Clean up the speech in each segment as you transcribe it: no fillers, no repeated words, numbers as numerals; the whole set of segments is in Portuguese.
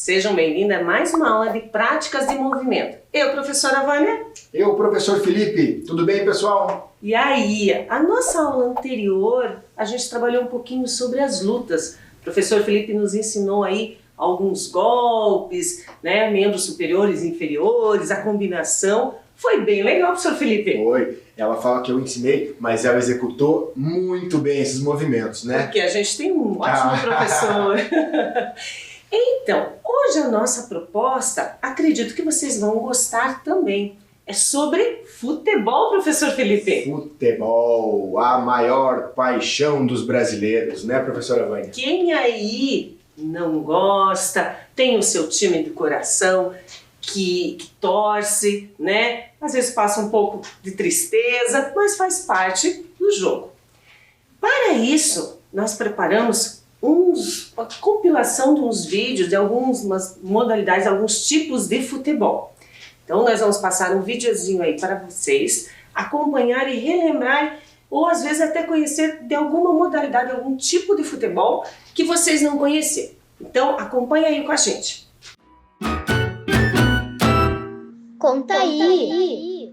Sejam bem-vindos a mais uma aula de práticas de movimento. Eu, professora Vânia. Eu, professor Felipe. Tudo bem, pessoal? E aí, a nossa aula anterior, a gente trabalhou um pouquinho sobre as lutas. O professor Felipe nos ensinou aí alguns golpes, né? Membros superiores e inferiores, a combinação. Foi bem legal, professor Felipe. Foi. Ela fala que eu ensinei, mas ela executou muito bem esses movimentos, né? Porque a gente tem um ótimo professor. Então, hoje a nossa proposta, acredito que vocês vão gostar também. É sobre futebol, professor Felipe. Futebol, a maior paixão dos brasileiros, né, professora Vânia? Quem aí não gosta, tem o seu time do coração, que torce, né? Às vezes passa um pouco de tristeza, mas faz parte do jogo. Para isso, nós preparamos uma compilação de uns vídeos de algumas modalidades, alguns tipos de futebol. Então nós vamos passar um videozinho aí para vocês acompanhar e relembrar, ou às vezes até conhecer de alguma modalidade, algum tipo de futebol que vocês não conheciam. Então acompanha aí com a gente. Conta aí!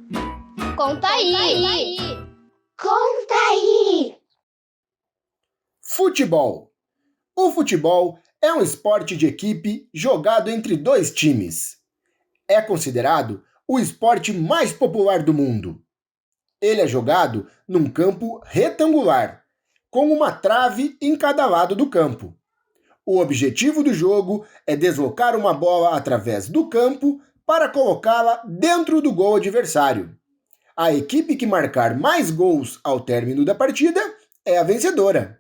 Conta aí! Conta aí! Futebol. O futebol é um esporte de equipe jogado entre dois times. É considerado o esporte mais popular do mundo. Ele é jogado num campo retangular, com uma trave em cada lado do campo. O objetivo do jogo é deslocar uma bola através do campo para colocá-la dentro do gol adversário. A equipe que marcar mais gols ao término da partida é a vencedora.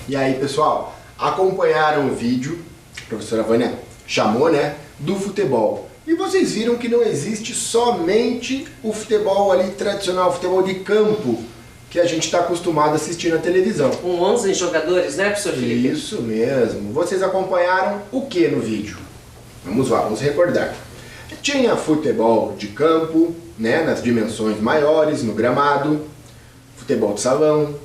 E aí, pessoal, acompanharam o vídeo, a professora Vânia chamou, né, do futebol. E vocês viram que não existe somente o futebol ali tradicional, o futebol de campo, que a gente está acostumado a assistir na televisão. Com 11 jogadores, né, professor Felipe? Isso mesmo. Vocês acompanharam o que no vídeo? Vamos lá, vamos recordar. Tinha futebol de campo, né, nas dimensões maiores, no gramado, futebol de salão,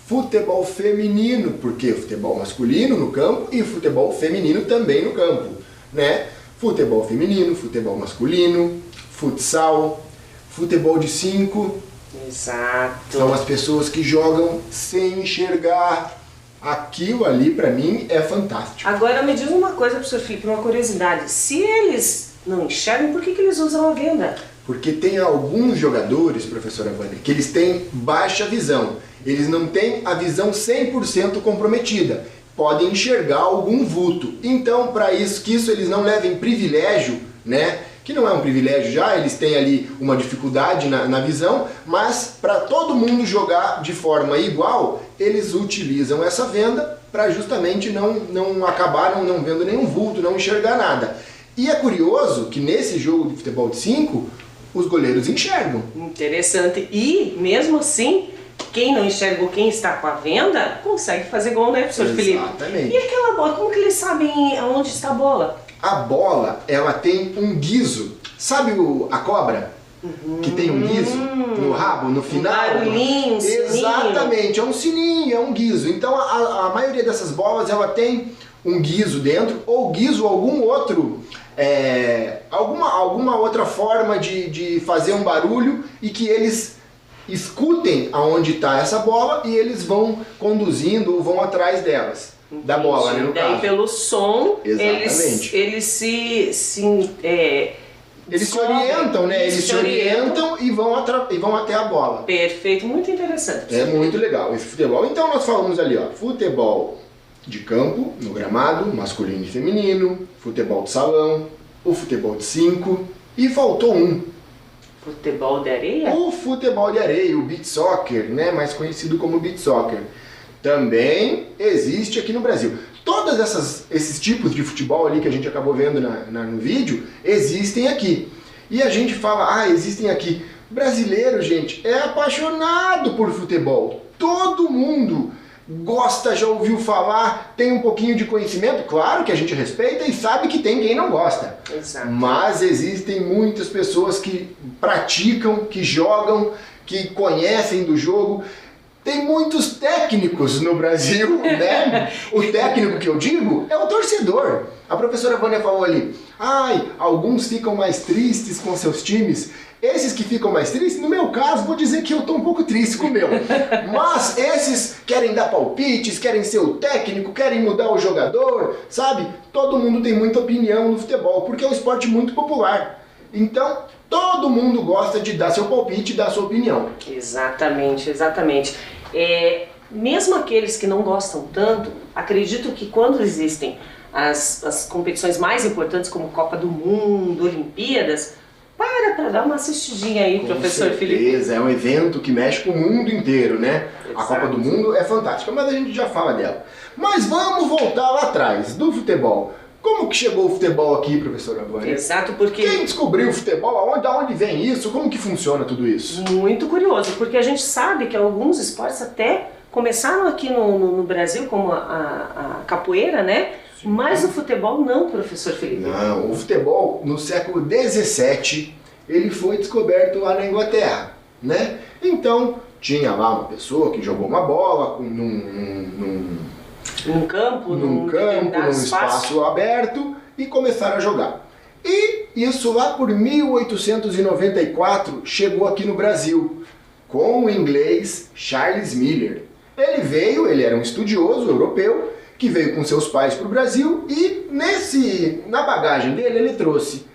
futebol feminino, porque futebol masculino no campo e futebol feminino também no campo, né? Futebol feminino, futebol masculino, futsal, futebol de 5. Exato. São as pessoas que jogam sem enxergar. Aquilo ali, pra mim, é fantástico. Agora me diz uma coisa, professor Felipe, uma curiosidade. Se eles não enxergam, por que eles usam a venda? Porque tem alguns jogadores, professora Vânia, que eles têm baixa visão. Eles não têm a visão 100% comprometida. Podem enxergar algum vulto. Então, para isso, que isso eles não levem privilégio, né? Que não é um privilégio já, eles têm ali uma dificuldade na visão, mas para todo mundo jogar de forma igual, eles utilizam essa venda para justamente não acabar não vendo nenhum vulto, não enxergar nada. E é curioso que nesse jogo de futebol de 5, os goleiros enxergam. Interessante. E, mesmo assim, quem não enxerga ou quem está com a venda, consegue fazer gol, né, professor Felipe? Exatamente. E aquela bola, como que eles sabem aonde está a bola? A bola, ela tem um guizo. Sabe a cobra? Que tem um guizo no rabo, no final? Um barulhinho, um sininho. Exatamente, é um sininho, é um guizo. Então a maioria dessas bolas, ela tem um guizo dentro, ou guizo, algum outro, alguma outra forma de fazer um barulho e que eles escutem aonde está essa bola e eles vão conduzindo ou vão atrás delas. Da bola, né, no daí caso. pelo som, Exatamente. eles se orientam, né? Isso, Eles se orientam e vão até a bola. Perfeito, muito interessante. É muito legal esse futebol. Então nós falamos ali, ó, futebol de campo, no gramado, masculino e feminino, futebol de salão, o futebol de 5 e faltou um. Futebol de areia? O futebol de areia, o beach soccer, né? Mais conhecido como beach soccer. Também existe aqui no Brasil. Todos esses tipos de futebol ali que a gente acabou vendo no vídeo, existem aqui. E a gente fala, existem aqui. Brasileiro, gente, é apaixonado por futebol. Todo mundo gosta, já ouviu falar, tem um pouquinho de conhecimento. Claro que a gente respeita e sabe que tem quem não gosta. Exato. Mas existem muitas pessoas que praticam, que jogam, que conhecem do jogo. Tem muitos técnicos no Brasil, né? O técnico que eu digo é o torcedor. A professora Vânia falou ali, alguns ficam mais tristes com seus times. Esses que ficam mais tristes, no meu caso, vou dizer que eu tô um pouco triste com o meu. Mas esses querem dar palpites, querem ser o técnico, querem mudar o jogador, sabe? Todo mundo tem muita opinião no futebol, porque é um esporte muito popular. Então, todo mundo gosta de dar seu palpite, dar sua opinião. Exatamente, exatamente. Mesmo aqueles que não gostam tanto, acredito que quando existem as competições mais importantes, como Copa do Mundo, Olimpíadas, para dar uma assistidinha aí, professor Felipe. Com certeza, é um evento que mexe com o mundo inteiro, né? Exato. A Copa do Mundo é fantástica, mas a gente já fala dela. Mas vamos voltar lá atrás, do futebol. Como que chegou o futebol aqui, professora Vânia? Exato, porque... Quem descobriu o futebol? Da onde vem isso? Como que funciona tudo isso? Muito curioso, porque a gente sabe que alguns esportes até começaram aqui no Brasil, como a capoeira, né? Sim. Mas o futebol não, professor Felipe. Não, o futebol no século XVII, ele foi descoberto lá na Inglaterra, né? Então, tinha lá uma pessoa que jogou uma bola num campo, num espaço aberto e começaram a jogar. E isso lá por 1894 chegou aqui no Brasil, com o inglês Charles Miller. Ele era um estudioso europeu que veio com seus pais para o Brasil e na bagagem dele ele trouxe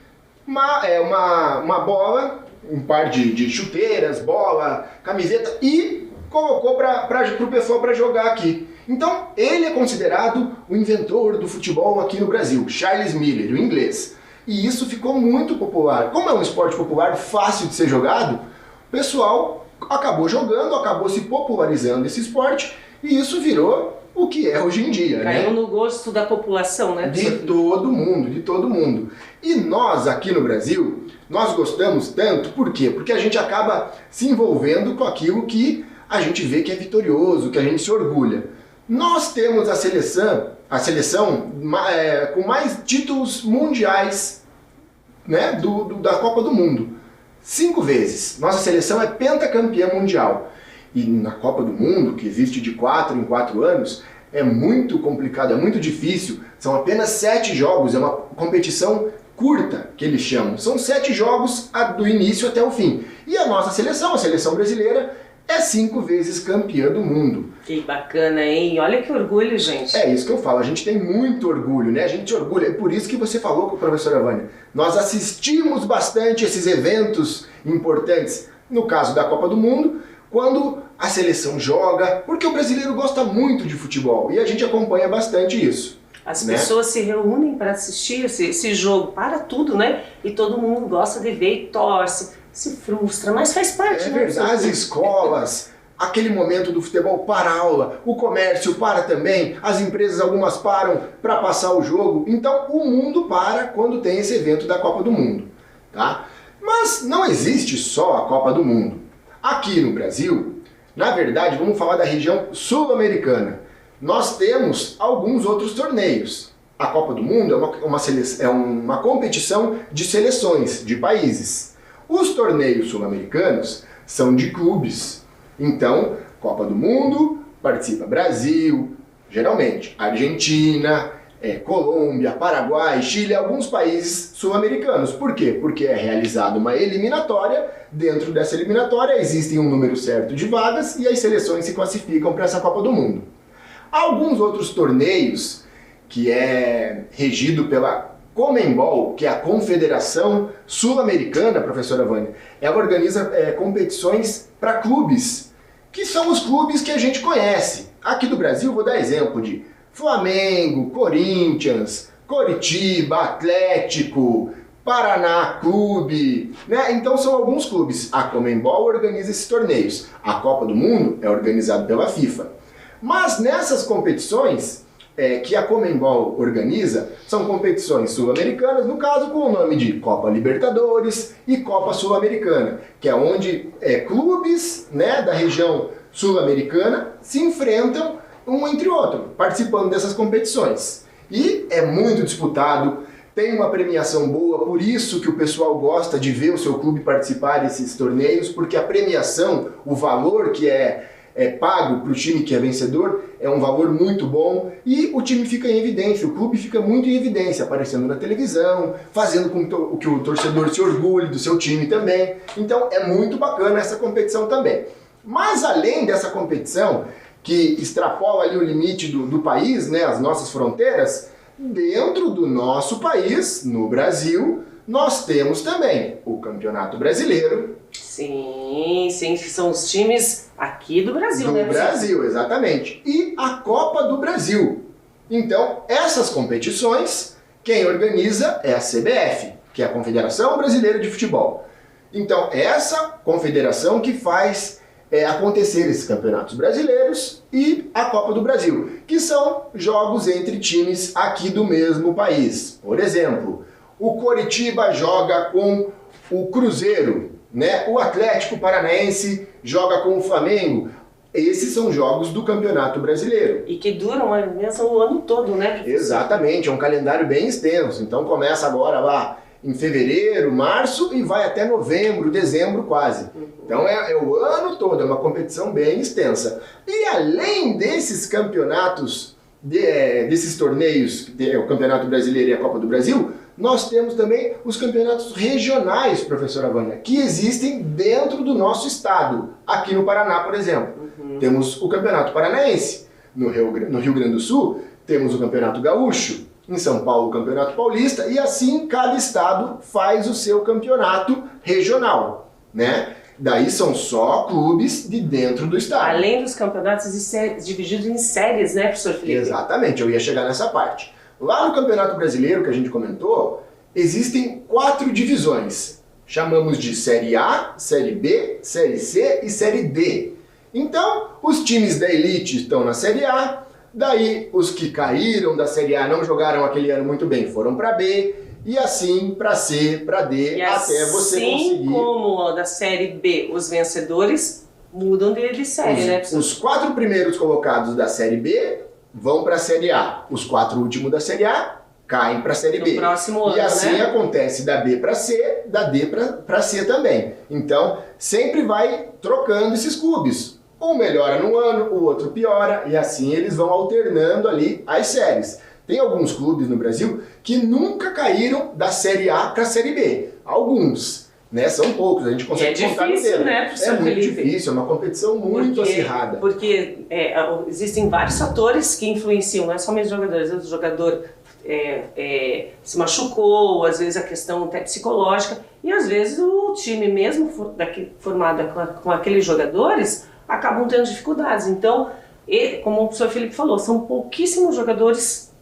uma bola, um par de chuteiras, bola, camiseta e colocou para o pessoal para jogar aqui. Então, ele é considerado o inventor do futebol aqui no Brasil, Charles Miller, o inglês. E isso ficou muito popular. Como é um esporte popular, fácil de ser jogado, o pessoal acabou jogando, acabou se popularizando esse esporte, e isso virou o que é hoje em dia, Caiu né? no gosto da população, né? De todo mundo, de todo mundo. E nós aqui no Brasil, nós gostamos tanto, por quê? Porque a gente acaba se envolvendo com aquilo que a gente vê que é vitorioso, que a gente se orgulha. Nós temos a seleção com mais títulos mundiais, né, da Copa do Mundo. 5 vezes. Nossa seleção é pentacampeã mundial. E na Copa do Mundo, que existe de 4 em 4 anos, é muito complicado, é muito difícil. São apenas 7 jogos, é uma competição curta, que eles chamam. São 7 jogos do início até o fim. E a nossa seleção, a seleção brasileira, é 5 vezes campeã do mundo. Que bacana, hein? Olha que orgulho, gente. É isso que eu falo, a gente tem muito orgulho, né? A gente se orgulha. É por isso que você falou com a professora Vânia. Nós assistimos bastante esses eventos importantes, no caso da Copa do Mundo, quando a seleção joga, porque o brasileiro gosta muito de futebol e a gente acompanha bastante isso. As né? pessoas se reúnem para assistir esse jogo, para tudo, né? E todo mundo gosta de ver e torce, se frustra, mas faz parte, É né? verdade, as escolas, aquele momento do futebol para a aula, o comércio para também, as empresas algumas param para passar o jogo, então o mundo para quando tem esse evento da Copa do Mundo, tá? Mas não existe só a Copa do Mundo. Aqui no Brasil, na verdade, vamos falar da região sul-americana. Nós temos alguns outros torneios. A Copa do Mundo é uma competição de seleções, de países. Os torneios sul-americanos são de clubes. Então, Copa do Mundo, participa Brasil, geralmente Argentina, Colômbia, Paraguai, Chile, alguns países sul-americanos. Por quê? Porque é realizada uma eliminatória. Dentro dessa eliminatória existem um número certo de vagas e as seleções se classificam para essa Copa do Mundo. Alguns outros torneios que é regido pela Conmebol, que é a Confederação Sul-Americana, professora Vânia, ela organiza competições para clubes, que são os clubes que a gente conhece. Aqui do Brasil, vou dar exemplo de Flamengo, Corinthians, Coritiba, Atlético, Paraná Clube, né? Então são alguns clubes. A Conmebol organiza esses torneios. A Copa do Mundo é organizada pela FIFA. Mas nessas competições que a Conmebol organiza, são competições sul-americanas, no caso com o nome de Copa Libertadores e Copa Sul-Americana, que é onde clubes, né, da região sul-americana se enfrentam um entre o outro, participando dessas competições. E é muito disputado, tem uma premiação boa, por isso que o pessoal gosta de ver o seu clube participar desses torneios, porque a premiação, o valor que é pago para o time que é vencedor, é um valor muito bom e o time fica em evidência, o clube fica muito em evidência, aparecendo na televisão, fazendo com que o torcedor se orgulhe do seu time também. Então é muito bacana essa competição também. Mas além dessa competição, que extrapola ali o limite do país, né, as nossas fronteiras, dentro do nosso país, no Brasil, nós temos também o Campeonato Brasileiro. Sim, que são os times aqui do Brasil, né? Do Brasil, exatamente. E a Copa do Brasil. Então, essas competições, quem organiza é a CBF, que é a Confederação Brasileira de Futebol. Então, essa confederação que faz acontecer esses campeonatos brasileiros e a Copa do Brasil, que são jogos entre times aqui do mesmo país. Por exemplo, o Coritiba joga com o Cruzeiro, né? O Atlético Paranaense joga com o Flamengo. Esses são jogos do Campeonato Brasileiro. E que duram mesmo o ano todo, né? Exatamente, é um calendário bem extenso. Então começa agora lá em fevereiro, março e vai até novembro, dezembro quase. Então é o ano todo, é uma competição bem extensa. E além desses campeonatos, desses torneios, o Campeonato Brasileiro e a Copa do Brasil, nós temos também os campeonatos regionais, professora Vânia, que existem dentro do nosso estado. Aqui no Paraná, por exemplo, temos o Campeonato Paranaense. No Rio Grande do Sul, temos o Campeonato Gaúcho. Em São Paulo, o Campeonato Paulista. E assim, cada estado faz o seu campeonato regional, né? Daí são só clubes de dentro do estado. Além dos campeonatos divididos em séries, né, professor Felipe? Exatamente, eu ia chegar nessa parte. Lá no Campeonato Brasileiro, que a gente comentou, existem 4 divisões. Chamamos de Série A, Série B, Série C e Série D. Então, os times da elite estão na Série A, Daí os que caíram da Série A, não jogaram aquele ano muito bem, foram para B, e assim para C, para D, até você conseguir. Assim como da Série B, os vencedores mudam de série, né? Os 4 primeiros colocados da Série B vão para a Série A. Os 4 últimos da Série A caem para a Série B. No próximo ano, e assim né? acontece da B para C, da D para C também. Então, sempre vai trocando esses clubes. Um melhora num ano, o outro piora, e assim eles vão alternando ali as séries. Tem alguns clubes no Brasil que nunca caíram da Série A para a Série B. Alguns, né? São poucos, a gente consegue contar no dedo. Né, É muito difícil, é uma competição muito acirrada. Porque existem vários fatores que influenciam, não é somente os jogadores. O jogador se machucou, às vezes a questão até psicológica, e às vezes o time mesmo formado com aqueles jogadores acabam tendo dificuldades. Então, como o professor Felipe falou, são pouquíssimos jogadores,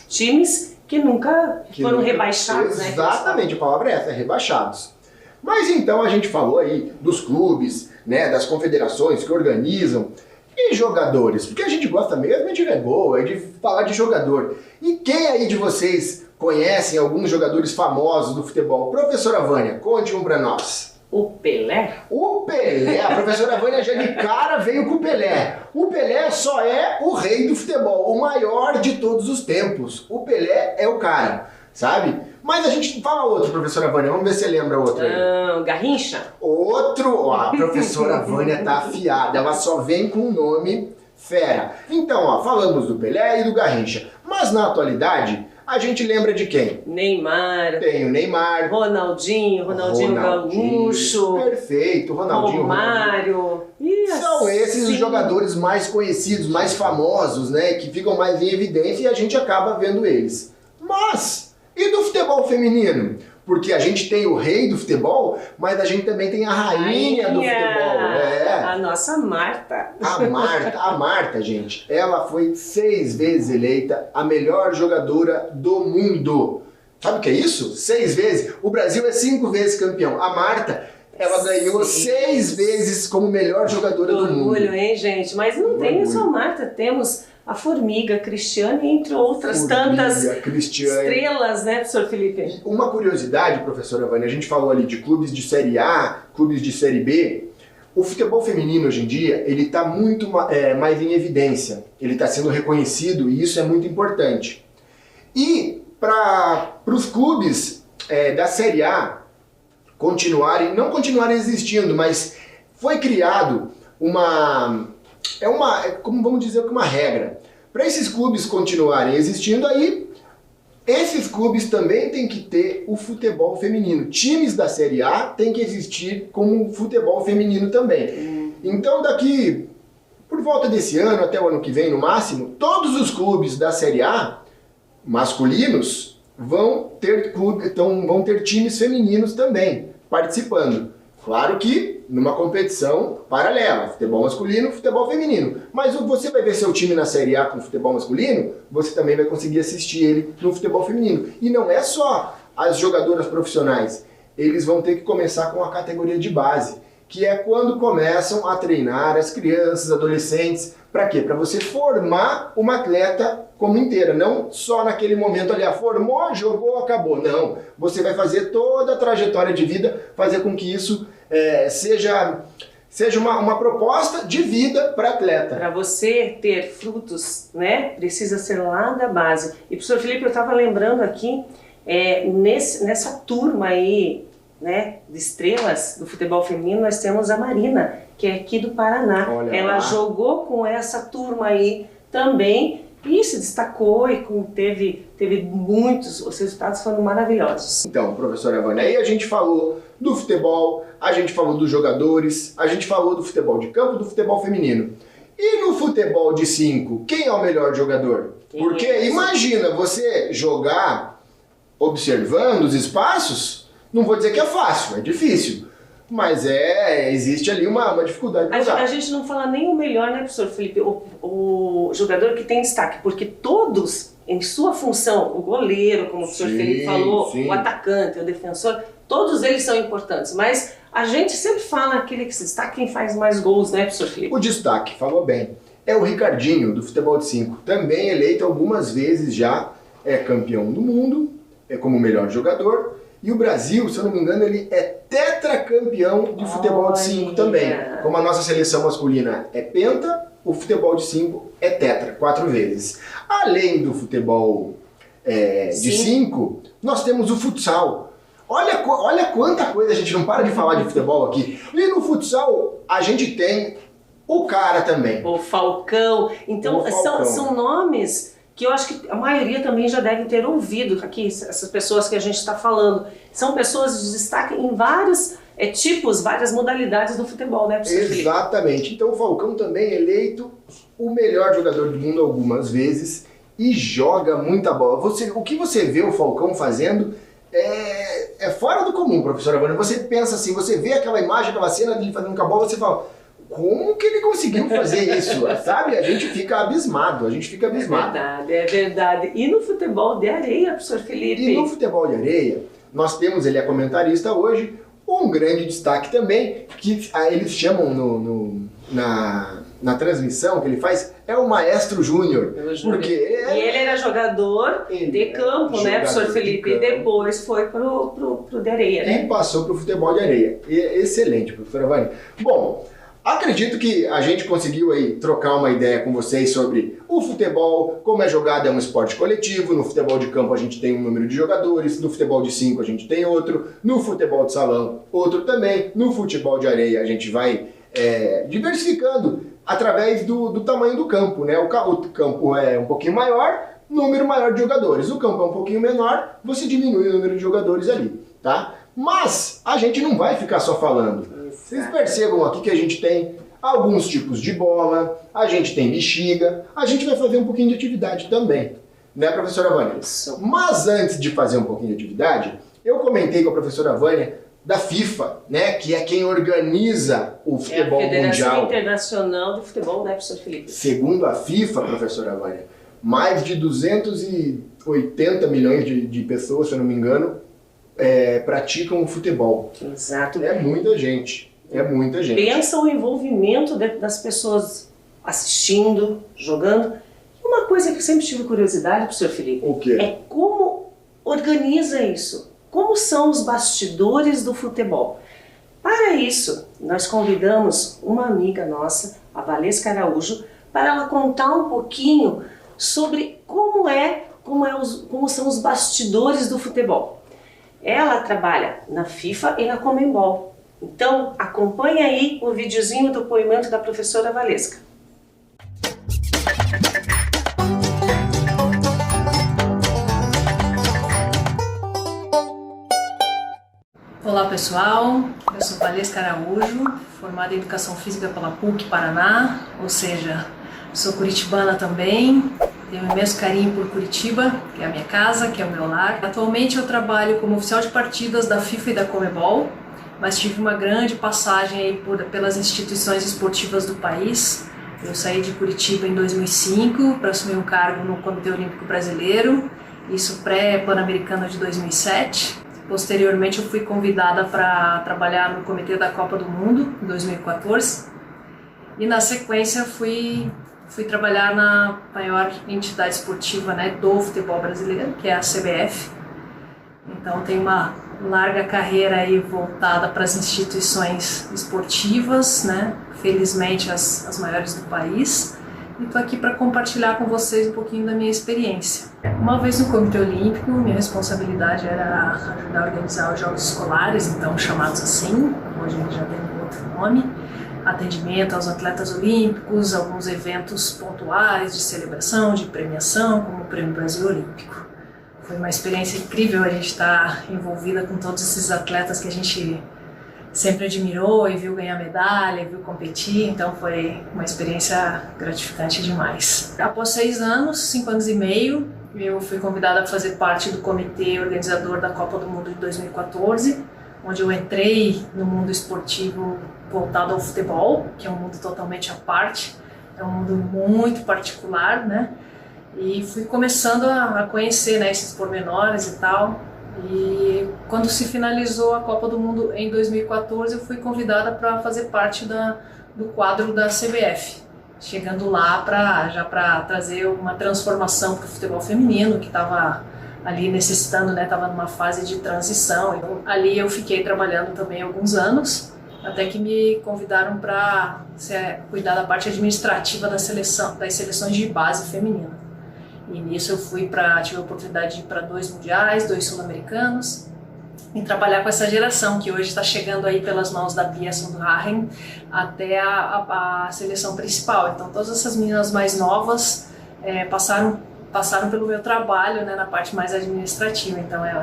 times que nunca foram rebaixados. Exatamente, a palavra é essa, rebaixados. Mas então a gente falou aí dos clubes, né, das confederações que organizam, e jogadores, porque a gente gosta mesmo de ver gol, de falar de jogador. E quem aí de vocês conhecem alguns jogadores famosos do futebol? Professora Vânia, conte um pra nós. O Pelé? O Pelé, a professora Vânia já de cara veio com o Pelé. O Pelé só é o rei do futebol, o maior de todos os tempos. O Pelé é o cara, sabe? Mas a gente fala outro, professora Vânia, vamos ver se você lembra outro aí. Garrincha? Outro, ó, a professora Vânia tá afiada, ela só vem com o nome fera. Então, ó, falamos do Pelé e do Garrincha, mas na atualidade, a gente lembra de quem? Neymar. Tem o Neymar. Ronaldinho Gaúcho. Perfeito, Ronaldinho. Romário. São esses os jogadores mais conhecidos, mais famosos, né, que ficam mais em evidência e a gente acaba vendo eles. Mas, e do futebol feminino? Porque a gente tem o rei do futebol, mas a gente também tem a rainha do futebol. A nossa Marta. A Marta, gente, ela foi 6 vezes eleita a melhor jogadora do mundo. Sabe o que é isso? 6 vezes. O Brasil é 5 vezes campeão. A Marta, ela ganhou 6 vezes como melhor jogadora do mundo. Orgulho, hein, gente? Mas não tem só a Marta, temos a Formiga, Cristiane, entre outras tantas estrelas, né, professor Felipe? Uma curiosidade, professora Vânia, a gente falou ali de clubes de Série A, clubes de Série B. O futebol feminino hoje em dia, ele está muito mais em evidência. Ele está sendo reconhecido e isso é muito importante. E para os clubes da Série A não continuarem existindo, mas foi criado como vamos dizer, uma regra. Para esses clubes continuarem existindo aí, esses clubes também têm que ter o futebol feminino. Times da Série A têm que existir como futebol feminino também. Então daqui, por volta desse ano, até o ano que vem no máximo, todos os clubes da Série A, masculinos, vão ter times femininos também participando. Claro que numa competição paralela, futebol masculino, futebol feminino. Mas você vai ver seu time na Série A com futebol masculino, você também vai conseguir assistir ele no futebol feminino. E não é só as jogadoras profissionais, eles vão ter que começar com a categoria de base, que é quando começam a treinar as crianças, adolescentes. Para quê? Para você formar uma atleta como inteira, não só naquele momento ali, formou, jogou, acabou. Não, você vai fazer toda a trajetória de vida, fazer com que isso seja uma proposta de vida para atleta. Para você ter frutos, né, precisa ser lá da base. E professor Felipe, eu estava lembrando aqui, nessa turma aí, né, de estrelas do futebol feminino, nós temos a Marina, que é aqui do Paraná. Ela jogou com essa turma aí também e se destacou e teve muitos, os resultados foram maravilhosos. Então, professora Vânia, aí a gente falou do futebol, a gente falou dos jogadores, a gente falou do futebol de campo, do futebol feminino. E no futebol de 5, quem é o melhor jogador? Porque imagina você jogar observando os espaços, não vou dizer que é fácil, é difícil. Mas existe ali uma dificuldade de jogar. A gente não fala nem o melhor, né, professor Felipe? O jogador que tem destaque, porque todos, em sua função, o goleiro, como o professor Felipe falou, o atacante, o defensor, todos eles são importantes. Mas a gente sempre fala aquele que se destaca, quem faz mais gols, né, professor Felipe? O destaque, falou bem. é o Ricardinho, do futebol de 5. Também eleito algumas vezes já, é campeão do mundo, é como melhor jogador. E o Brasil, se eu não me engano, ele é tetracampeão de futebol de 5 também. Como a nossa seleção masculina é penta, o futebol de 5 é tetra, 4 vezes. Além do futebol de 5, nós temos o futsal. Olha quanta coisa a gente não para de falar de futebol aqui. E no futsal a gente tem o cara também. O Falcão. Então, O Falcão. São nomes que eu acho que a maioria também já deve ter ouvido aqui, essas pessoas que a gente está falando. São pessoas de destaque em vários tipos, várias modalidades do futebol, né, professor Felipe? Exatamente. Então o Falcão também é eleito o melhor jogador do mundo algumas vezes e joga muita bola. O que você vê o Falcão fazendo é fora do comum, professora Vânia. Você pensa assim, você vê aquela imagem, aquela cena dele fazendo com a bola, você fala, como que ele conseguiu fazer isso? Sabe? A gente fica abismado, É verdade. E no futebol de areia, professor Felipe? E no futebol de areia, nós temos, ele é comentarista hoje, um grande destaque também, que eles chamam na transmissão que ele faz, é o Maestro Júnior. Porque e ele era jogador de campo, né, professor Felipe? E depois foi pro de areia, né? E passou pro futebol de areia. Excelente, professora Vânia. Bom, acredito que a gente conseguiu aí trocar uma ideia com vocês sobre o futebol, como é jogado, é um esporte coletivo. No futebol de campo a gente tem um número de jogadores, no futebol de 5 a gente tem outro, no futebol de salão outro também, no futebol de areia a gente vai diversificando através do tamanho do campo, né? O campo é um pouquinho maior, número maior de jogadores. O campo é um pouquinho menor, você diminui o número de jogadores ali, tá? Mas a gente não vai ficar só falando. Vocês percebam aqui que a gente tem alguns tipos de bola, a gente tem bexiga, a gente vai fazer um pouquinho de atividade também, né, professora Vânia? Mas antes de fazer um pouquinho de atividade, eu comentei com a professora Vânia da FIFA, né, que é quem organiza o futebol mundial. É a Federação Internacional de Futebol, né, professor Felipe? Segundo a FIFA, professora Vânia, mais de 280 milhões de pessoas, se eu não me engano, praticam o futebol. Exato. É muita gente. Pensa o envolvimento das pessoas assistindo, jogando. E uma coisa que eu sempre tive curiosidade, professor Felipe, o quê? É como organiza isso. Como são os bastidores do futebol? Para isso, nós convidamos uma amiga nossa, a Valesca Araújo, para ela contar um pouquinho sobre como são os bastidores do futebol. Ela trabalha na FIFA e na Conmebol. Então, acompanhe aí o videozinho do depoimento da professora Valesca. Olá pessoal, eu sou Valesca Araújo, formada em Educação Física pela PUC Paraná, ou seja, sou curitibana também, tenho um imenso carinho por Curitiba, que é a minha casa, que é o meu lar. Atualmente eu trabalho como oficial de partidas da FIFA e da Conmebol, mas tive uma grande passagem aí pelas instituições esportivas do país. Eu saí de Curitiba em 2005 para assumir um cargo no Comitê Olímpico Brasileiro, isso pré-Pan-Americano de 2007. Posteriormente eu fui convidada para trabalhar no Comitê da Copa do Mundo, em 2014. E na sequência fui trabalhar na maior entidade esportiva, né, do futebol brasileiro, que é a CBF. Então tenho uma larga carreira aí voltada para as instituições esportivas, né, felizmente as maiores do país. E estou aqui para compartilhar com vocês um pouquinho da minha experiência. Uma vez no Comitê Olímpico, minha responsabilidade era ajudar a organizar os Jogos Escolares, então chamados assim, hoje já tem um outro nome, atendimento aos atletas olímpicos, alguns eventos pontuais de celebração, de premiação, como o Prêmio Brasil Olímpico. Foi uma experiência incrível a gente estar envolvida com todos esses atletas que a gente sempre admirou e viu ganhar medalha, viu competir, então foi uma experiência gratificante demais. Após 6 anos, 5 anos e meio, eu fui convidada a fazer parte do comitê organizador da Copa do Mundo de 2014, onde eu entrei no mundo esportivo voltado ao futebol, que é um mundo totalmente à parte, é um mundo muito particular, né? E fui começando a conhecer, né, esses pormenores e tal. E quando se finalizou a Copa do Mundo em 2014, eu fui convidada para fazer parte do quadro da CBF. chegando lá para trazer uma transformação para o futebol feminino, que estava ali necessitando, né, estava numa fase de transição. Então, ali eu fiquei trabalhando também alguns anos, até que me convidaram para cuidar da parte administrativa das seleções de base feminina. E nisso eu tive a oportunidade de ir para 2 mundiais, 2 sul-americanos, e trabalhar com essa geração que hoje está chegando aí pelas mãos da Pia Sundhage até a seleção principal. Então todas essas meninas mais novas passaram pelo meu trabalho, né, na parte mais administrativa. Então é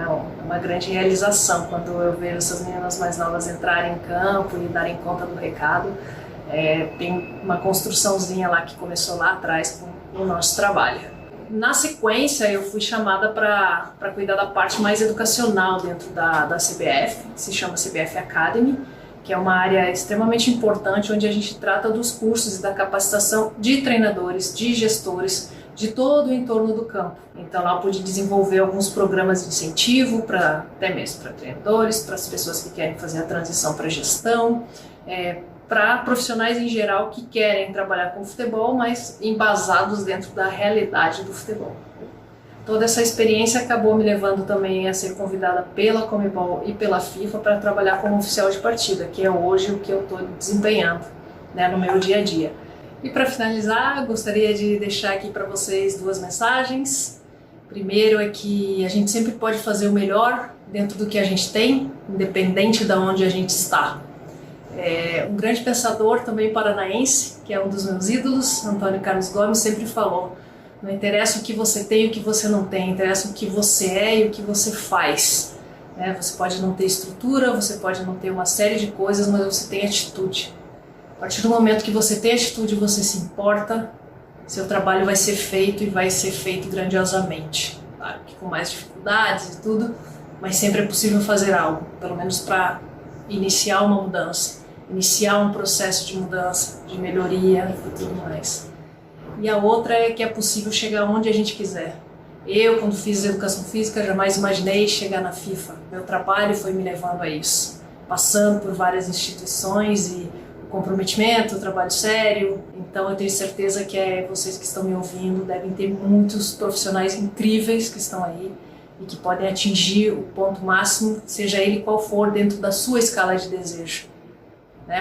uma grande realização quando eu vejo essas meninas mais novas entrarem em campo e darem conta do recado. Tem uma construçãozinha lá que começou lá atrás com o nosso trabalho. Na sequência, eu fui chamada para cuidar da parte mais educacional dentro da CBF, que se chama CBF Academy, que é uma área extremamente importante, onde a gente trata dos cursos e da capacitação de treinadores, de gestores, de todo o entorno do campo. Então lá eu pude desenvolver alguns programas de incentivo, até mesmo para treinadores, para as pessoas que querem fazer a transição para gestão, para profissionais em geral que querem trabalhar com futebol, mas embasados dentro da realidade do futebol. Toda essa experiência acabou me levando também a ser convidada pela Conmebol e pela FIFA para trabalhar como oficial de partida, que é hoje o que eu estou desempenhando, né, no meu dia a dia. E para finalizar, gostaria de deixar aqui para vocês 2 mensagens. Primeiro é que a gente sempre pode fazer o melhor dentro do que a gente tem, independente de onde a gente está. Um grande pensador também paranaense, que é um dos meus ídolos, Antônio Carlos Gomes, sempre falou: não interessa o que você tem e o que você não tem, interessa o que você é e o que você faz. Você pode não ter estrutura, você pode não ter uma série de coisas, mas você tem atitude. A partir do momento que você tem atitude, você se importa, seu trabalho vai ser feito e vai ser feito grandiosamente. Claro que com mais dificuldades e tudo, mas sempre é possível fazer algo, pelo menos para iniciar uma mudança, iniciar um processo de mudança, de melhoria e tudo mais. E a outra é que é possível chegar onde a gente quiser. Eu, quando fiz educação física, jamais imaginei chegar na FIFA. Meu trabalho foi me levando a isso, passando por várias instituições e o comprometimento, o trabalho sério. Então eu tenho certeza que vocês que estão me ouvindo devem ter muitos profissionais incríveis que estão aí e que podem atingir o ponto máximo, seja ele qual for, dentro da sua escala de desejo.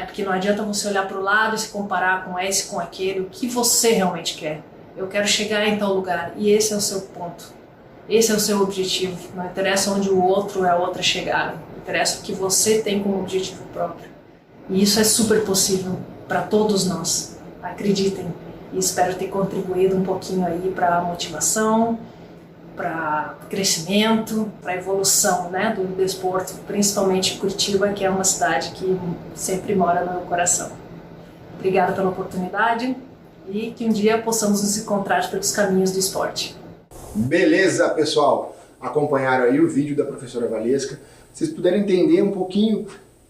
Porque não adianta você olhar para o lado e se comparar com esse, com aquele, o que você realmente quer. Eu quero chegar em tal lugar, e esse é o seu ponto. Esse é o seu objetivo. Não interessa onde o outro é a outra chegaram. Interessa o que você tem como objetivo próprio. E isso é super possível para todos nós. Acreditem. E espero ter contribuído um pouquinho aí para a motivação, para crescimento, para evolução, né, do desporto, principalmente Curitiba, que é uma cidade que sempre mora no meu coração. Obrigada pela oportunidade e que um dia possamos nos encontrar pelos caminhos do esporte. Beleza, pessoal? Acompanharam aí o vídeo da professora Valesca. Vocês puderam entender um pouquinho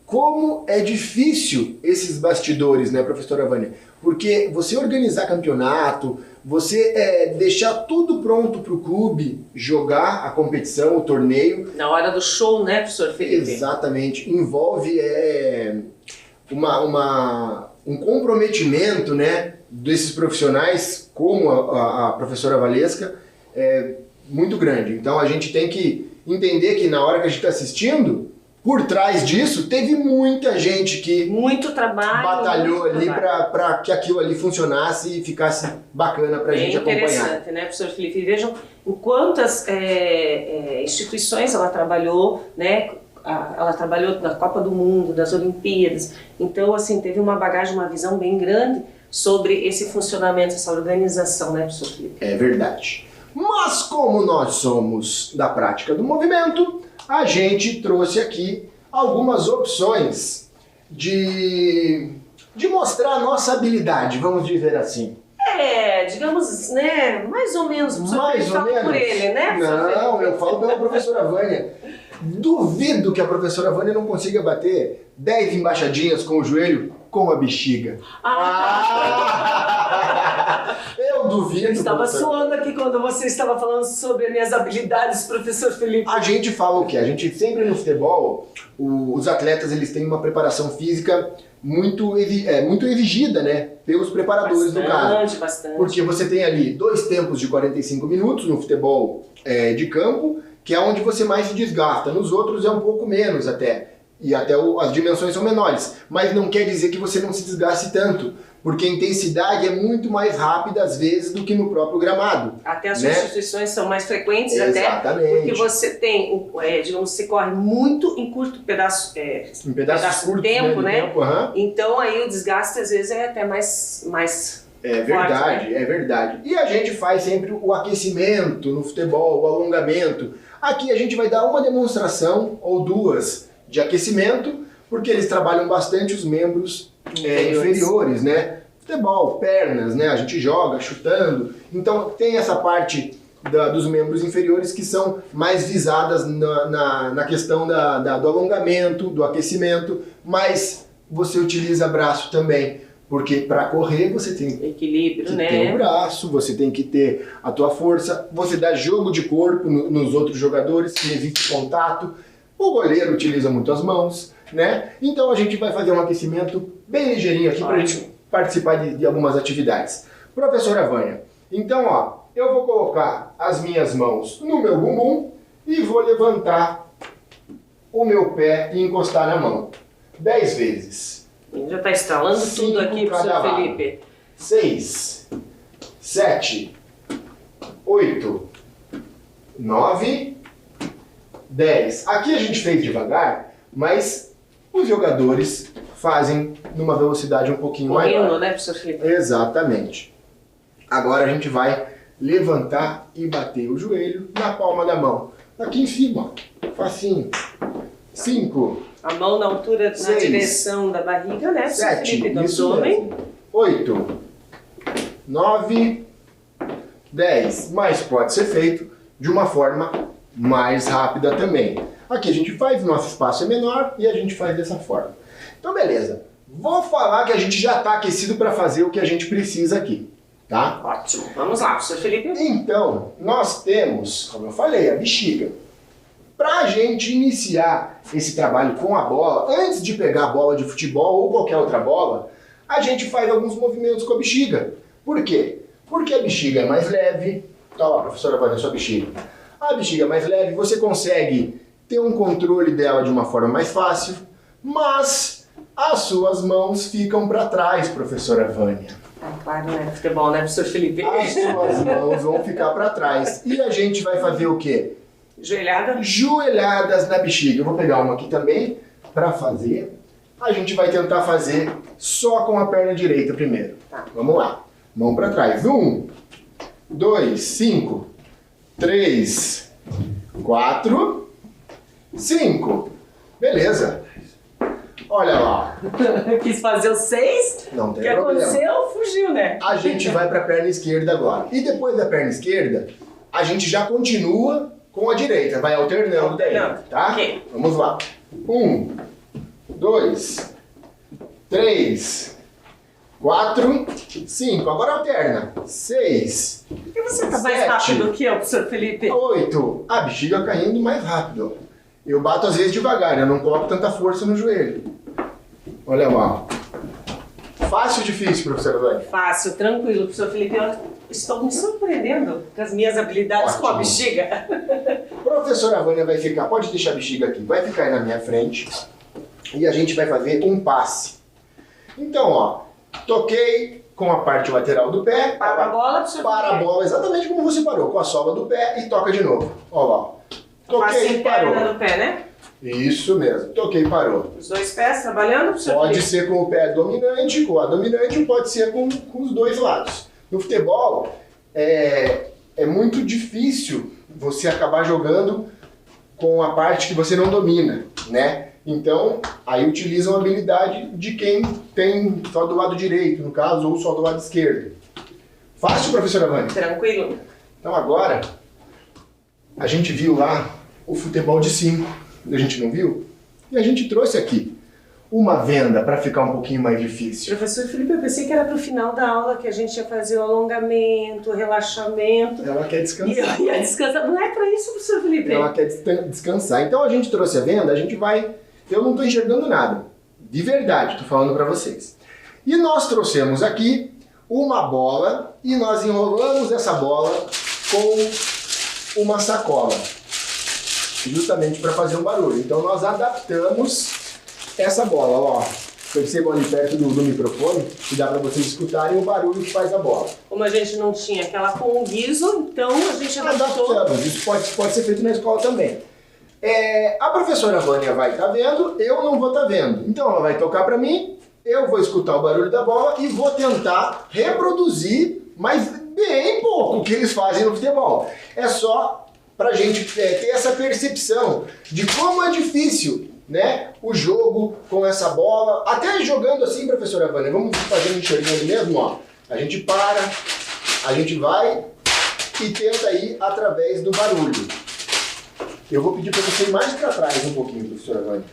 como é difícil esses bastidores, né, professora Vânia? Porque você organizar campeonato, você deixar tudo pronto para o clube jogar a competição, o torneio. Na hora do show, né, professor Felipe? Exatamente. Envolve um comprometimento, né, desses profissionais, como a professora Valesca, muito grande. Então a gente tem que entender que na hora que a gente está assistindo, por trás disso, teve muita gente que muito trabalho, batalhou ali para que aquilo ali funcionasse e ficasse bacana para a gente acompanhar. É interessante, né, professor Felipe? Vejam o quantas instituições ela trabalhou, né? Ela trabalhou na Copa do Mundo, das Olimpíadas. Então, assim, teve uma bagagem, uma visão bem grande sobre esse funcionamento, essa organização, né, professor Felipe? É verdade. Mas como nós somos da prática do movimento, a gente trouxe aqui algumas opções de mostrar a nossa habilidade, vamos dizer assim. Digamos, né, mais ou menos. Mais ou menos? Por ele, né? Não, eu falo pela professora Vânia. Duvido que a professora Vânia não consiga bater 10 embaixadinhas com o joelho com a bexiga. Eu duvido. Eu estava professor. suando aqui quando você estava falando sobre as minhas habilidades, professor Felipe. A gente fala o quê? A gente sempre no futebol, os atletas eles têm uma preparação física muito exigida, né? Pelos preparadores do caso. Bastante. Porque você tem ali 2 tempos de 45 minutos no futebol de campo, que é onde você mais se desgasta. Nos outros é um pouco menos até. E até as dimensões são menores. Mas não quer dizer que você não se desgaste tanto. Porque a intensidade é muito mais rápida, às vezes, do que no próprio gramado. Até as né? substituições são mais frequentes, Exatamente. até porque você tem, digamos, você corre muito em curto pedaço, Em pedaços curtos, tempo, né? Tempo, aham. Então aí o desgaste às vezes é até mais É verdade, forte, né? é verdade. E a gente faz sempre o aquecimento no futebol, o alongamento. Aqui a gente vai dar uma demonstração ou 2 de aquecimento, porque eles trabalham bastante os membros inferiores, né? Futebol, pernas, né? A gente joga chutando. Então tem essa parte dos membros inferiores que são mais visadas na questão do alongamento, do aquecimento, mas você utiliza braço também. Porque para correr você tem equilíbrio, que né? ter o braço, você tem que ter a tua força, você dá jogo de corpo nos outros jogadores, que existe contato. O goleiro utiliza muito as mãos, né? Então a gente vai fazer um aquecimento bem ligeirinho aqui para a gente participar de algumas atividades. Professora Vânia, então ó, eu vou colocar as minhas mãos no meu bumbum e vou levantar o meu pé e encostar na mão. 10 vezes. Já está instalando tudo aqui, professor Felipe. 6, 7, 8, 9, 10. Aqui a gente fez devagar, mas os jogadores fazem numa velocidade um pouquinho maior. Correndo, né, professor Felipe? Exatamente. Agora a gente vai levantar e bater o joelho na palma da mão. Aqui em cima, ó. Facinho. 5. A mão na altura, na 6, direção da barriga, né, professor 7, Felipe? Do isso abdômen. mesmo. 8, 9, 10. Mas pode ser feito de uma forma mais rápida também. Aqui a gente faz, nosso espaço é menor e a gente faz dessa forma. Então beleza, vou falar que a gente já está aquecido para fazer o que a gente precisa aqui, tá? Ótimo, vamos lá, professor Felipe. Então, nós temos, como eu falei, a bexiga. Para a gente iniciar esse trabalho com a bola, antes de pegar a bola de futebol ou qualquer outra bola, a gente faz alguns movimentos com a bexiga. Por quê? Porque a bexiga é mais leve. Tá lá, professora Vânia, sua bexiga. A bexiga é mais leve, você consegue ter um controle dela de uma forma mais fácil, mas as suas mãos ficam para trás, professora Vânia. Claro, né? Futebol, né, professor Felipe? As suas mãos vão ficar para trás. E a gente vai fazer o quê? Joelhada. Joelhadas na bexiga. Eu vou pegar uma aqui também para fazer. A gente vai tentar fazer só com a perna direita primeiro. Tá. Vamos lá. Mão para trás. 1, 2, 5, 3, 4, 5. Beleza. Olha lá. Quis fazer os 6. Não O tem que problema. aconteceu? Fugiu, né? A gente vai para a perna esquerda agora. E depois da perna esquerda, a gente já continua com a direita. Vai alternando daí, tá? Ok. Vamos lá. 1, 2, 3, 4, 5. Agora alterna. 6, Por que você tá mais 7, rápido que eu, professor Felipe? 8. A bexiga caindo mais rápido. Eu bato às vezes devagar, eu não coloco tanta força no joelho. Olha lá. Fácil ou difícil, professora Vânia? Fácil, tranquilo, professor Felipe. Eu estou me surpreendendo com as minhas habilidades com a Ótimo. bexiga. Professora Vânia vai ficar, pode deixar a bexiga aqui, vai ficar aí na minha frente e a gente vai fazer um passe. Então, ó, toquei com a parte lateral do pé, Para a bola, professor para a Felipe. bola exatamente como você parou, com a sola do pé e toca de novo. Ó lá. Face Toquei e interna parou. do pé, né? Isso mesmo, toquei e parou. Os 2 pés trabalhando, professor Pode Felipe. ser com o pé dominante, com a dominante, ou pode ser com os dois lados. No futebol, é muito difícil você acabar jogando com a parte que você não domina, né? Então, aí utilizam a habilidade de quem tem só do lado direito, no caso, ou só do lado esquerdo. Fácil, professora Vânia? Tranquilo. Então agora, a gente viu lá o futebol de 5, a gente não viu? E a gente trouxe aqui uma venda para ficar um pouquinho mais difícil? Professor Felipe, eu pensei que era pro final da aula que a gente ia fazer o alongamento, o relaxamento. Ela quer E descansar. eu ia descansar. Não é para isso, professor Felipe? Ela quer descansar. Então a gente trouxe a venda, a gente vai... Eu não estou enxergando nada. De verdade, estou falando para vocês. E nós trouxemos aqui uma bola e nós enrolamos essa bola com uma sacola. Justamente para fazer um barulho. Então nós adaptamos essa bola, ó. Percebam ali perto do microfone, que dá para vocês escutarem o barulho que faz a bola. Como a gente não tinha aquela com o guiso, então a gente adaptou. Adaptamos. Isso pode ser feito na escola também. A professora Vânia vai estar vendo, eu não vou estar vendo. Então ela vai tocar para mim, eu vou escutar o barulho da bola e vou tentar reproduzir, mas bem pouco, o que eles fazem no futebol. É só para a gente ter essa percepção de como é difícil, né, o jogo com essa bola. Até jogando assim, professora Vânia, vamos fazer um enxergando mesmo, ó. A gente para, a gente vai e tenta ir através do barulho. Eu vou pedir para você ir mais para trás um pouquinho, professora Vânia.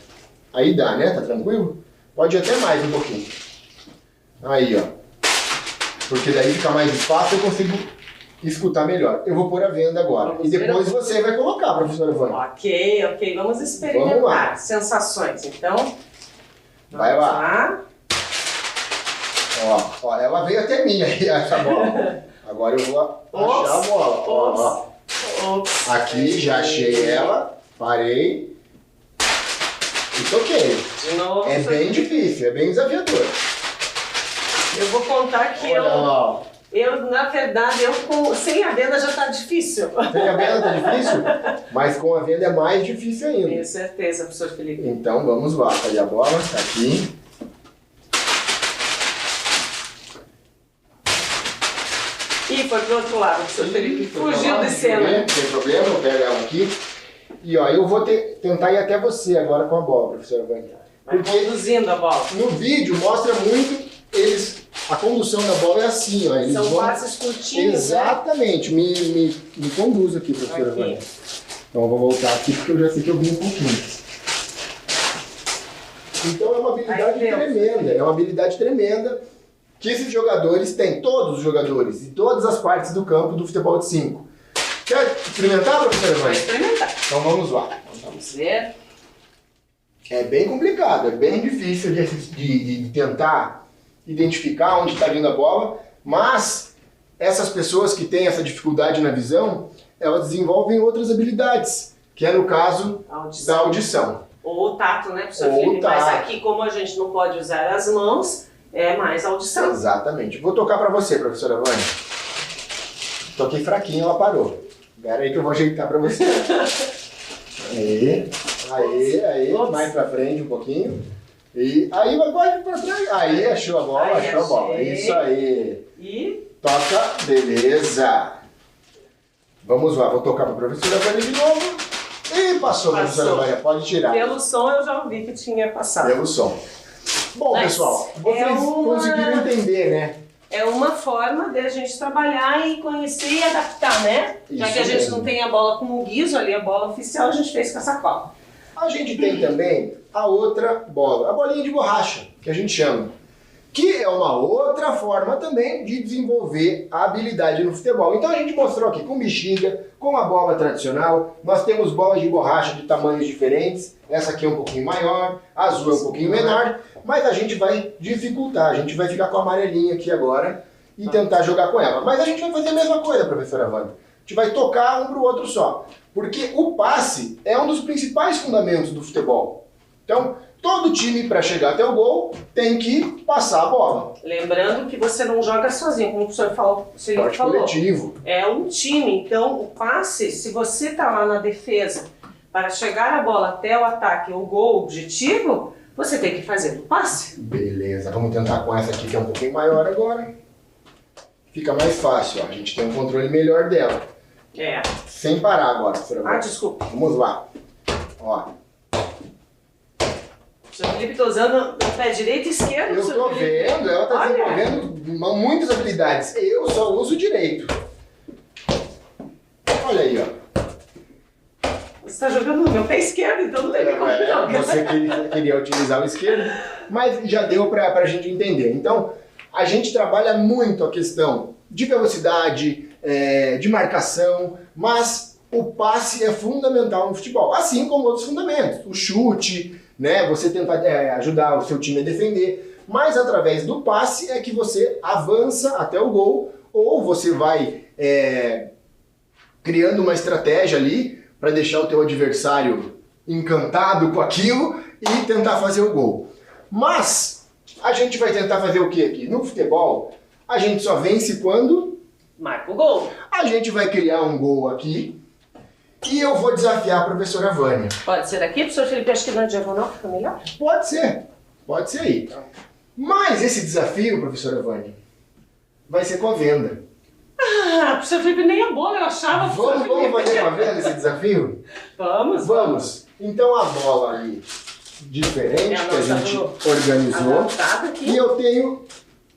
Aí dá, né? Tá tranquilo? Pode ir até mais um pouquinho. Aí, ó. Porque daí fica mais espaço e eu consigo escutar melhor. Eu vou pôr a venda agora. Vamos e depois ver. você vai colocar, professora Vânia. Ok. Vamos experimentar. Vamos lá. Sensações, então. Vai Vamos lá. Ó, ela veio até mim aí, essa bola. Agora eu vou achar a bola. Ó. Ops. Aqui, já achei ela, parei e toquei. De novo. É bem difícil, é bem desafiador. Eu vou contar que Olha lá. na verdade, sem a venda já tá difícil. Sem a venda tá difícil? Mas com a venda é mais difícil ainda. Tenho certeza, professor Felipe. Então vamos lá, cadê a bola? Tá aqui. E foi pro outro lado, professor Felipe. Fugiu de cena. Não tem problema, eu pego ela aqui. E ó, eu vou tentar ir até você agora com a bola, professora Vânia. Vai conduzindo a bola. No vídeo mostra muito a condução da bola é assim, ó. Eles São vão... passes curtinhos, Exatamente, me conduz aqui, professora Aqui. Vânia. Então eu vou voltar aqui porque eu já sei que eu vi um pouquinho. Então é uma habilidade tremenda, é uma habilidade tremenda que esses jogadores têm, todos os jogadores, em todas as partes do campo do futebol de 5. Quer experimentar, professora Vai Vânia? experimentar. Então vamos lá. Vamos ver. É bem complicado, é bem difícil de tentar identificar onde está vindo a bola, mas essas pessoas que têm essa dificuldade na visão, elas desenvolvem outras habilidades, que é no caso da audição. Ou o tato, né, professor Ou Felipe? o tato. Mas aqui, como a gente não pode usar as mãos, é mais audição. Exatamente. Vou tocar para você, professora Vânia. Toquei fraquinho, ela parou. Espera aí que eu vou ajeitar para você. Aí, Ops. mais para frente um pouquinho. E aí vai para trás. Aí achou a bola, Aí, achou a bola. achei. Isso aí. E Toca, beleza. Vamos lá, vou tocar para a professora Vânia de novo. E passou, professora Vânia, pode tirar. pelo som eu já ouvi que tinha passado. Pelo som. Bom, Mas pessoal, vocês conseguiram entender, né? É uma forma de a gente trabalhar e conhecer e adaptar, né? Já Isso que a gente mesmo. não tem a bola com o guiso ali, a bola oficial a gente fez com a sacola. A gente tem também a outra bola, a bolinha de borracha, que a gente chama. Que é uma outra forma também de desenvolver a habilidade no futebol. Então a gente mostrou aqui com bexiga, com a bola tradicional. Nós temos bolas de borracha de tamanhos diferentes. Essa aqui é um pouquinho maior, a azul é um pouquinho menor. Mas a gente vai dificultar, a gente vai ficar com a amarelinha aqui agora e tentar jogar com ela. Mas a gente vai fazer a mesma coisa, professora Wanda. A gente vai tocar um para o outro só. Porque o passe é um dos principais fundamentos do futebol. Então, todo time, para chegar até o gol, tem que passar a bola. Lembrando que você não joga sozinho, como o professor falou. Esporte coletivo. É um time, então o passe, se você está lá na defesa para chegar a bola até o ataque ou gol objetivo, você tem que fazer o passe. Beleza, vamos tentar com essa aqui que é um pouquinho maior agora. Fica mais fácil, ó. A gente tem um controle melhor dela. É. Sem parar agora, professora Wanda. Desculpa. Vamos lá. Ó. O senhor Felipe está usando o pé direito e esquerdo. Eu estou vendo, ela está desenvolvendo muitas habilidades. Eu só uso direito. Olha aí, ó. está jogando no meu pé esquerdo, então não tem como jogar. Você queria utilizar o esquerdo, mas já deu para a gente entender. Então, a gente trabalha muito a questão de velocidade, de marcação, mas o passe é fundamental no futebol, assim como outros fundamentos. O chute, né, você tentar ajudar o seu time a defender, mas através do passe é que você avança até o gol, ou você vai criando uma estratégia ali para deixar o teu adversário encantado com aquilo e tentar fazer o gol. Mas a gente vai tentar fazer o que aqui? No futebol, a gente só vence quando marca o gol. A gente vai criar um gol aqui e eu vou desafiar a professora Vânia. Pode ser aqui, professor Felipe? Acho que na diagonal fica melhor. Pode ser aí. Mas esse desafio, professora Vânia, vai ser com a venda. Ah, professor Felipe, nem a bola eu achava. Vamos fazer com a venda esse desafio? Vamos. Então a bola ali diferente que a gente organizou. E eu tenho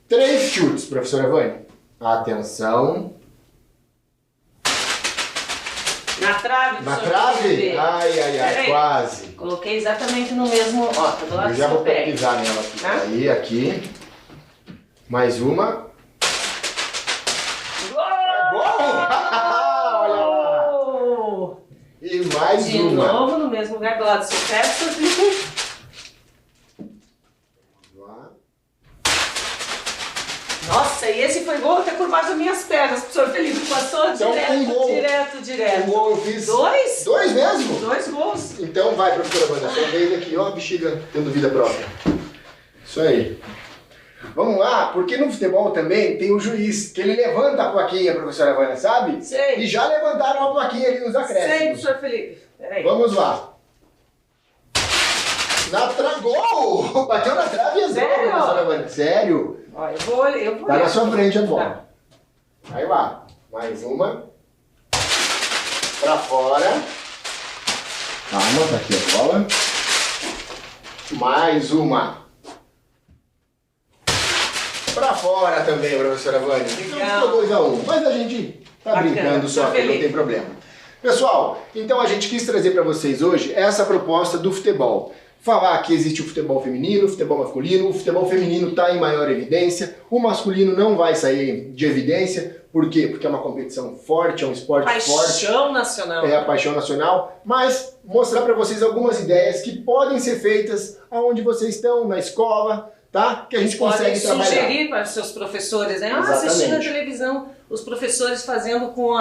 3 chutes, professora Vânia. Atenção. Na trave, Na trave? Ai, quase. Coloquei exatamente no mesmo. Ó, tá do lado Eu do já seu vou pé. pisar nela aqui. Tá? Aí, aqui. Mais uma. Gol! Olha lá. E mais De uma. novo, no mesmo lugar, do lado do seu pé, professor Felipe. Vamos lá. Nossa, e esse foi gol até por baixo das minhas pernas, professor Felipe. Passou Então, direto, um gol. direto. Um gol eu fiz. 2? 2 mesmo? 2 gols. Então vai, professora Vânia. Sua vez aqui, ó, bexiga tendo vida própria. Isso aí. Vamos lá, porque no futebol também tem o juiz, que ele levanta a plaquinha, professora Vânia, sabe? Sei. E já levantaram a plaquinha ali nos Sei, acréscimos. professor Felipe. Peraí. Vamos lá. Gol! Bateu na trave e exato, Sério? professora Vânia. Sério? Ó, eu vou. Tá na sua frente a bola. Tá. Aí lá. Mais uma. Pra fora. Calma, tá aqui a bola. Mais uma. Pra fora também, professora Vânia. Então Legal. ficou 2-1. Mas a gente tá Bacana. brincando só Tô aqui, não feliz. tem problema. Pessoal, então a gente quis trazer para vocês hoje essa proposta do futebol. Falar que existe o futebol feminino, o futebol masculino, o futebol feminino está em maior evidência, o masculino não vai sair de evidência, por quê? Porque é uma competição forte, é um esporte forte. Paixão nacional. É a paixão nacional, mas mostrar para vocês algumas ideias que podem ser feitas aonde vocês estão, na escoa, tá? Que a gente Podem consegue trabalhar. sugerir para os seus professores, né? Exatamente. Assistir na televisão, os professores fazendo com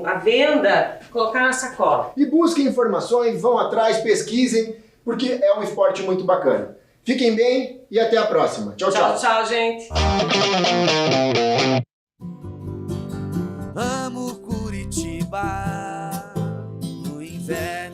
a venda, colocar na sacola. E busquem informações, vão atrás, pesquisem, porque é um esporte muito bacana. Fiquem bem e até a próxima. Tchau, tchau. Tchau, gente. Amo Curitiba no inverno.